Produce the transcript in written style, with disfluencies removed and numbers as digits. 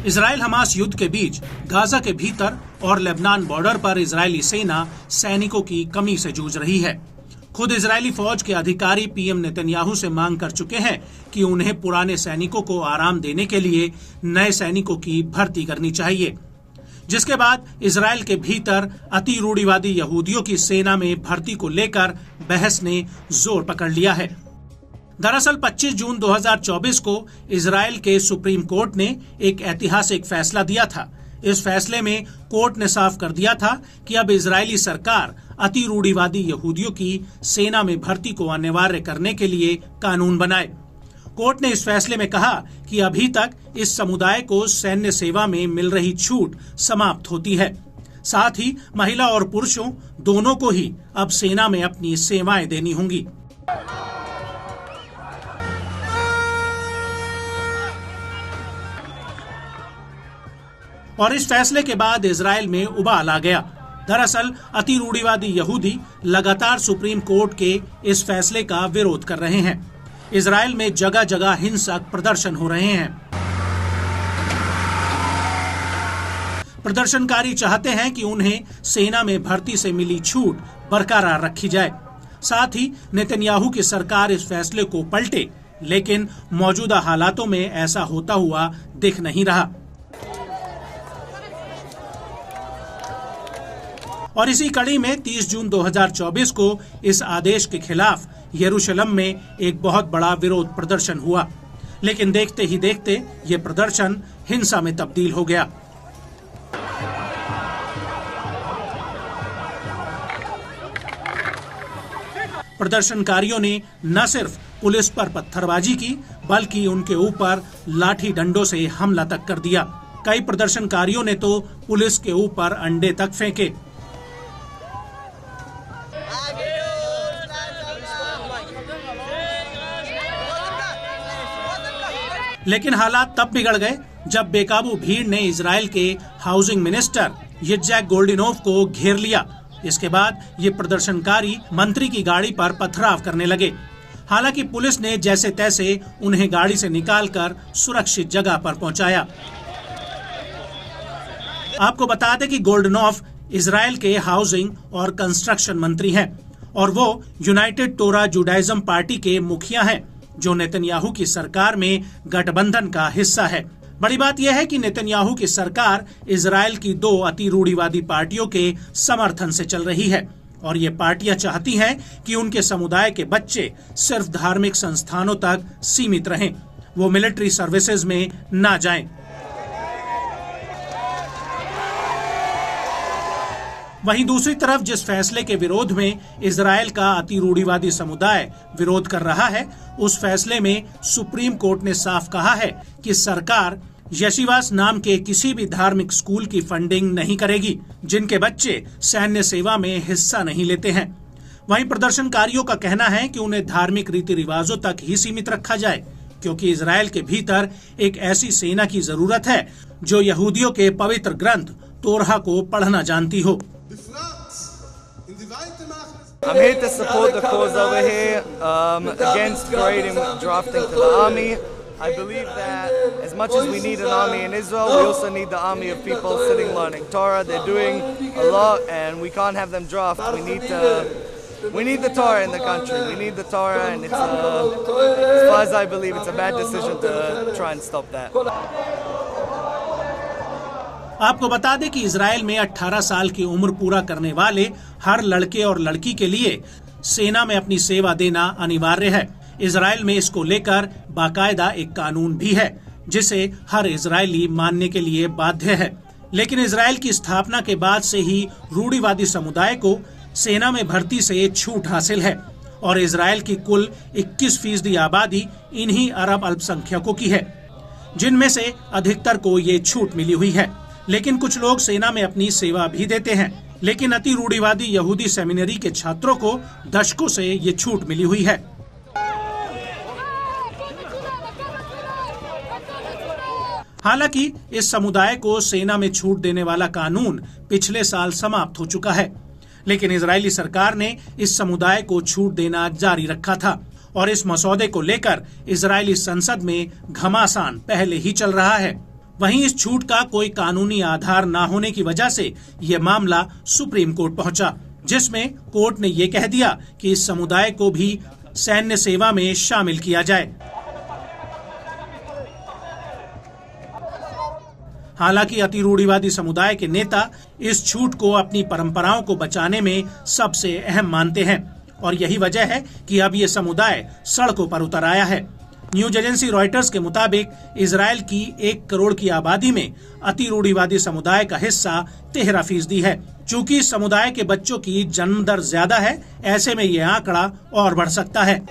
Israel Hamas युद्ध के बीच Gaza के भीतर और लेबनान बॉर्डर पर इजरायली सेना सैनिकों की कमी से जूझ रही है। खुद इजरायली फौज के अधिकारी पीएम नेतन्याहू से मांग कर चुके हैं कि उन्हें पुराने सैनिकों को आराम देने के लिए नए सैनिकों की भर्ती करनी चाहिए, जिसके बाद इजराइल के भीतर अति रूढ़िवादी यहूदियों की सेना में भर्ती को लेकर बहस ने जोर पकड़ लिया है। दरअसल 25 जून 2024 को इजराइल के सुप्रीम कोर्ट ने एक ऐतिहासिक फैसला दिया था। इस फैसले में कोर्ट ने साफ कर दिया था कि अब इजरायली सरकार अति रूढ़िवादी यहूदियों की सेना में भर्ती को अनिवार्य करने के लिए कानून बनाए। कोर्ट ने इस फैसले में कहा कि अभी तक इस समुदाय को सैन्य सेवा में मिल रही छूट समाप्त होती है। साथ ही महिला और पुरुषों दोनों को ही अब सेना में अपनी सेवाएं देनी होंगी। और इस फैसले के बाद इजराइल में उबाल आ गया। दरअसल अति रूढ़िवादी यहूदी लगातार सुप्रीम कोर्ट के इस फैसले का विरोध कर रहे हैं। इजराइल में जगह जगह हिंसक प्रदर्शन हो रहे हैं। प्रदर्शनकारी चाहते हैं कि उन्हें सेना में भर्ती से मिली छूट बरकरार रखी जाए। साथ ही नेतन्याहू की सरकार इस फैसले को पलटे, लेकिन मौजूदा हालातों में ऐसा होता हुआ दिख नहीं रहा। और इसी कड़ी में 30 जून 2024 को इस आदेश के खिलाफ यरूशलेम में एक बहुत बड़ा विरोध प्रदर्शन हुआ, लेकिन देखते ही देखते ये प्रदर्शन हिंसा में तब्दील हो गया। प्रदर्शनकारियों ने न सिर्फ पुलिस पर पत्थरबाजी की, बल्कि उनके ऊपर लाठी डंडों से हमला तक कर दिया। कई प्रदर्शनकारियों ने तो पुलिस के ऊपर अंडे तक फेंके। लेकिन हालात तब बिगड़ गए जब बेकाबू भीड़ ने इजराइल के हाउसिंग मिनिस्टर यित्ज़हाक गोल्डिनोव को घेर लिया। इसके बाद ये प्रदर्शनकारी मंत्री की गाड़ी पर पथराव करने लगे। हालांकि पुलिस ने जैसे तैसे उन्हें गाड़ी से निकालकर सुरक्षित जगह पर पहुंचाया। आपको बता दें कि गोल्डिनोव इजराइल के हाउसिंग और कंस्ट्रक्शन मंत्री हैं और वो यूनाइटेड टोरा जुडाइज्म पार्टी के मुखिया हैं, जो नेतन्याहू की सरकार में गठबंधन का हिस्सा है। बड़ी बात यह है कि नेतन्याहू की सरकार इजराइल की दो अति रूढ़िवादी पार्टियों के समर्थन से चल रही है और ये पार्टियां चाहती हैं कि उनके समुदाय के बच्चे सिर्फ धार्मिक संस्थानों तक सीमित रहें, वो मिलिट्री सर्विसेज में ना जाएं। वहीं दूसरी तरफ जिस फैसले के विरोध में इजराइल का अति रूढ़िवादी समुदाय विरोध कर रहा है, उस फैसले में सुप्रीम कोर्ट ने साफ कहा है कि सरकार यशीवास नाम के किसी भी धार्मिक स्कूल की फंडिंग नहीं करेगी जिनके बच्चे सैन्य सेवा में हिस्सा नहीं लेते हैं। वहीं प्रदर्शनकारियों का कहना है कि उन्हें धार्मिक रीति रिवाजों तक ही सीमित रखा जाए, क्योंकि इजराइल के भीतर एक ऐसी सेना की जरूरत है जो यहूदियों के पवित्र ग्रंथ तोरहा को पढ़ना जानती हो। I'm here to support the cause over here against grading drafting to the army. I believe that as much as we need an army in Israel, we also need the army of people sitting learning Torah. They're doing a lot and we can't have them draft. We need the Torah in the country. We need the Torah, and it's as far as I believe, it's a bad decision to try and stop that. आपको बता दें कि Israel में 18 साल की उम्र पूरा करने वाले हर लड़के और लड़की के लिए सेना में अपनी सेवा देना अनिवार्य है। इजराइल में इसको लेकर बाकायदा एक कानून भी है जिसे हर इजरायली मानने के लिए बाध्य है। लेकिन इजराइल की स्थापना के बाद से ही रूढ़िवादी समुदाय को सेना में भर्ती से छूट हासिल है और इजराइल की कुल 21% आबादी इन्हीं अरब अल्पसंख्यकों की है, जिनमें से अधिकतर को ये छूट मिली हुई है। लेकिन कुछ लोग सेना में अपनी सेवा भी देते हैं, लेकिन अति रूढ़िवादी यहूदी सेमिनरी के छात्रों को दशकों से ये छूट मिली हुई है। हालांकि इस समुदाय को सेना में छूट देने वाला कानून पिछले साल समाप्त हो चुका है, लेकिन इजरायली सरकार ने इस समुदाय को छूट देना जारी रखा था और इस मसौदे को लेकर इजरायली संसद में घमासान पहले ही चल रहा है। वहीं इस छूट का कोई कानूनी आधार न होने की वजह से यह मामला सुप्रीम कोर्ट पहुंचा, जिसमें कोर्ट ने यह कह दिया कि इस समुदाय को भी सैन्य सेवा में शामिल किया जाए। हालांकि अतिरूढ़िवादी समुदाय के नेता इस छूट को अपनी परंपराओं को बचाने में सबसे अहम मानते हैं और यही वजह है कि अब ये समुदाय सड़कों पर उतर आया है। न्यूज एजेंसी रॉयटर्स के मुताबिक इजराइल की 1 करोड़ की आबादी में अतिरूढ़िवादी समुदाय का हिस्सा 13% है। चूंकि इस समुदाय के बच्चों की जन्म दर ज्यादा है, ऐसे में ये आंकड़ा और बढ़ सकता है।